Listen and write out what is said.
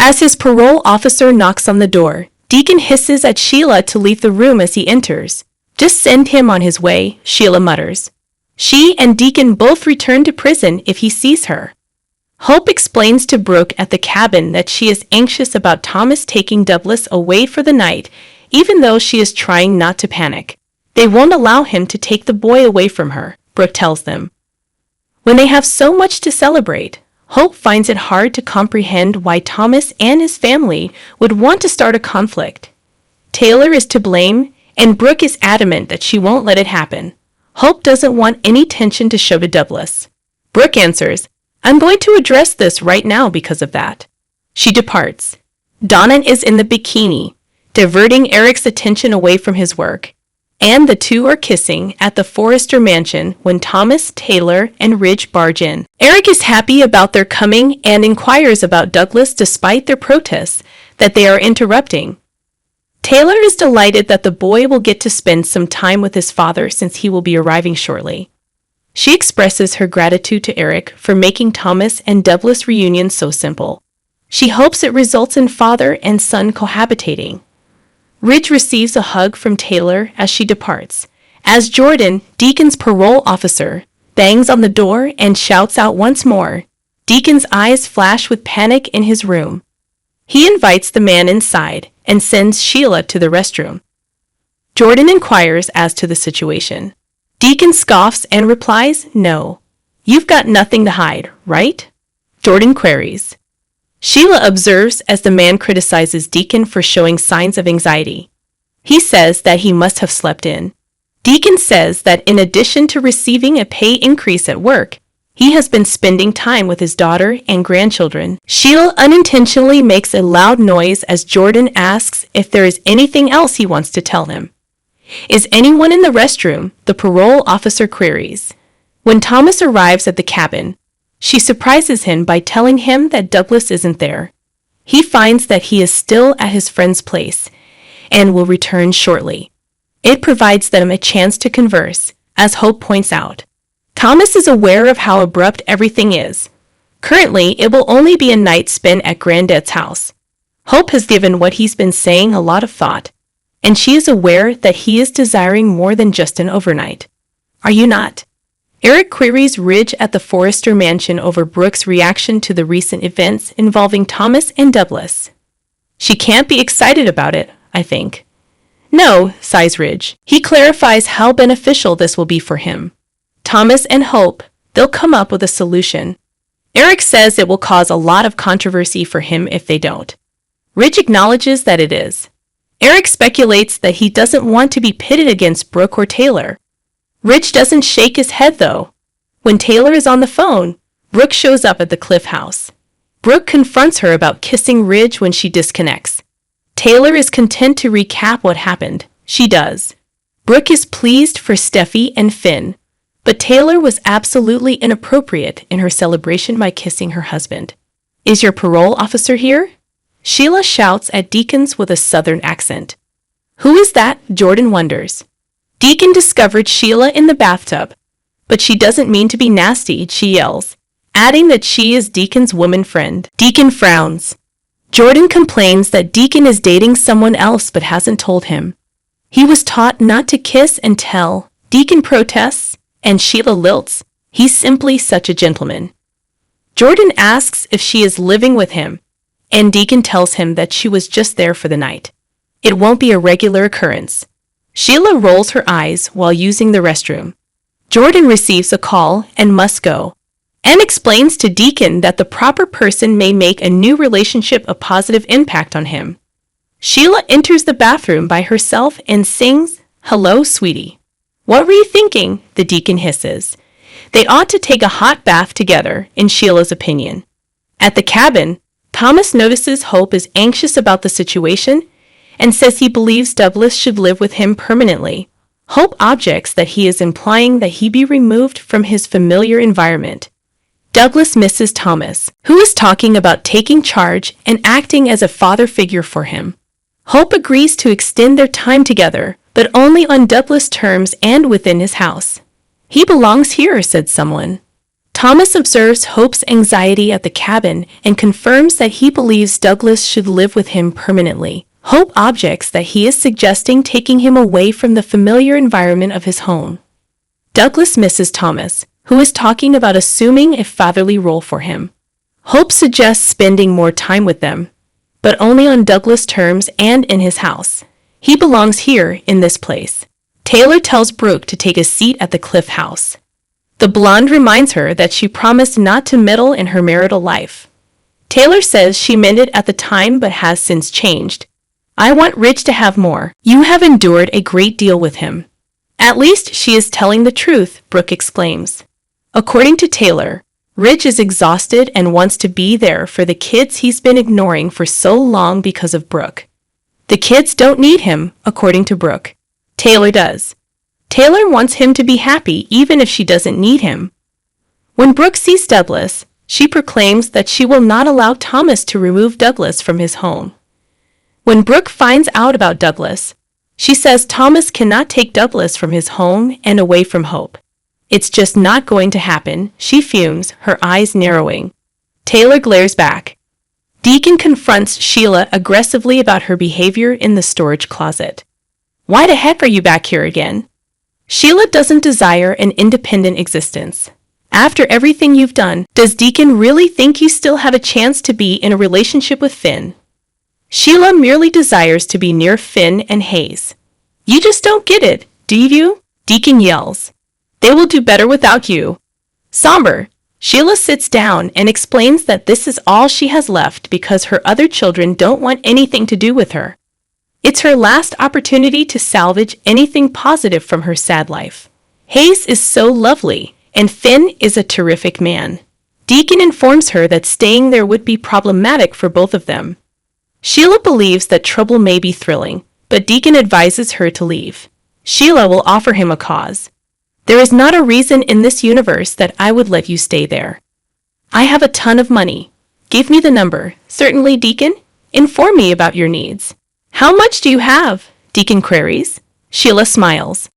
As his parole officer knocks on the door, Deacon hisses at Sheila to leave the room as he enters. "Just send him on his way," Sheila mutters. She and Deacon both return to prison if he sees her. Hope explains to Brooke at the cabin that she is anxious about Thomas taking Douglas away for the night, even though she is trying not to panic. They won't allow him to take the boy away from her, Brooke tells them. When they have so much to celebrate, Hope finds it hard to comprehend why Thomas and his family would want to start a conflict. Taylor is to blame, and Brooke is adamant that she won't let it happen. Hope doesn't want any tension to show to Douglas. Brooke answers, "I'm going to address this right now because of that." She departs. Donna is in the bikini, diverting Eric's attention away from his work, and the two are kissing at the Forrester mansion when Thomas, Taylor, and Ridge barge in. Eric is happy about their coming and inquires about Douglas despite their protests that they are interrupting. Taylor is delighted that the boy will get to spend some time with his father since he will be arriving shortly. She expresses her gratitude to Eric for making Thomas and Douglas' reunion so simple. She hopes it results in father and son cohabitating. Ridge receives a hug from Taylor as she departs, as Jordan, Deacon's parole officer, bangs on the door and shouts out once more. Deacon's eyes flash with panic in his room. He invites the man inside and sends Sheila to the restroom. Jordan inquires as to the situation. Deacon scoffs and replies, "No. You've got nothing to hide, right?" Jordan queries. Sheila observes as the man criticizes Deacon for showing signs of anxiety. He says that he must have slept in. Deacon says that in addition to receiving a pay increase at work, he has been spending time with his daughter and grandchildren. Sheila unintentionally makes a loud noise as Jordan asks if there is anything else he wants to tell him. "Is anyone in the restroom?" the parole officer queries. When Thomas arrives at the cabin, she surprises him by telling him that Douglas isn't there. He finds that he is still at his friend's place and will return shortly. It provides them a chance to converse, as Hope points out. Thomas is aware of how abrupt everything is. Currently, it will only be a night spent at Granddad's house. Hope has given what he's been saying a lot of thought, and she is aware that he is desiring more than just an overnight. "Are you not?" Eric queries Ridge at the Forrester mansion over Brooke's reaction to the recent events involving Thomas and Douglas. "She can't be excited about it, I think." "No," sighs Ridge. He clarifies how beneficial this will be for him. Thomas and Hope, they'll come up with a solution. Eric says it will cause a lot of controversy for him if they don't. Ridge acknowledges that it is. Eric speculates that he doesn't want to be pitted against Brooke or Taylor. Ridge doesn't shake his head, though. When Taylor is on the phone, Brooke shows up at the Cliff House. Brooke confronts her about kissing Ridge when she disconnects. Taylor is content to recap what happened. She does. Brooke is pleased for Steffi and Finn, but Taylor was absolutely inappropriate in her celebration by kissing her husband. "Is your parole officer here?" Sheila shouts at Deacon's with a southern accent. "Who is that?" Jordan wonders. Deacon discovered Sheila in the bathtub, but she doesn't mean to be nasty, she yells, adding that she is Deacon's woman friend. Deacon frowns. Jordan complains that Deacon is dating someone else but hasn't told him. He was taught not to kiss and tell. Deacon protests, and Sheila lilts. He's simply such a gentleman. Jordan asks if she is living with him, and Deacon tells him that she was just there for the night. It won't be a regular occurrence. Sheila rolls her eyes while using the restroom. Jordan receives a call and must go, and explains to Deacon that the proper person may make a new relationship a positive impact on him. Sheila enters the bathroom by herself and sings, "Hello, sweetie." "What were you thinking?" the Deacon hisses. They ought to take a hot bath together, in Sheila's opinion. At the cabin, Thomas notices Hope is anxious about the situation and says he believes Douglas should live with him permanently. Hope objects that he is implying that he be removed from his familiar environment. Douglas misses Thomas, who is talking about taking charge and acting as a father figure for him. Hope agrees to extend their time together, but only on Douglas' terms and within his house. "He belongs here," said someone. Thomas observes Hope's anxiety at the cabin and confirms that he believes Douglas should live with him permanently. Hope objects that he is suggesting taking him away from the familiar environment of his home. Douglas misses Thomas, who is talking about assuming a fatherly role for him. Hope suggests spending more time with them, but only on Douglas' terms and in his house. He belongs here, in this place. Taylor tells Brooke to take a seat at the Cliff house. The blonde reminds her that she promised not to meddle in her marital life. Taylor says she meant it at the time but has since changed. I want Rich to have more. You have endured a great deal with him. At least she is telling the truth, Brooke exclaims. According to Taylor, Rich is exhausted and wants to be there for the kids he's been ignoring for so long because of Brooke. The kids don't need him, according to Brooke. Taylor does. Taylor wants him to be happy even if she doesn't need him. When Brooke sees Douglas, she proclaims that she will not allow Thomas to remove Douglas from his home. When Brooke finds out about Douglas, she says Thomas cannot take Douglas from his home and away from Hope. It's just not going to happen, she fumes, her eyes narrowing. Taylor glares back. Deacon confronts Sheila aggressively about her behavior in the storage closet. Why the heck are you back here again? Sheila doesn't desire an independent existence. After everything you've done, does Deacon really think you still have a chance to be in a relationship with Finn? Sheila merely desires to be near Finn and Hayes. You just don't get it, do you? Deacon yells. They will do better without you. Somber, Sheila sits down and explains that this is all she has left because her other children don't want anything to do with her. It's her last opportunity to salvage anything positive from her sad life. Hayes is so lovely, and Finn is a terrific man. Deacon informs her that staying there would be problematic for both of them. Sheila believes that trouble may be thrilling, but Deacon advises her to leave. Sheila will offer him a cause. There is not a reason in this universe that I would let you stay there. I have a ton of money. Give me the number. Certainly, Deacon. Inform me about your needs. How much do you have? Deacon queries. Sheila smiles.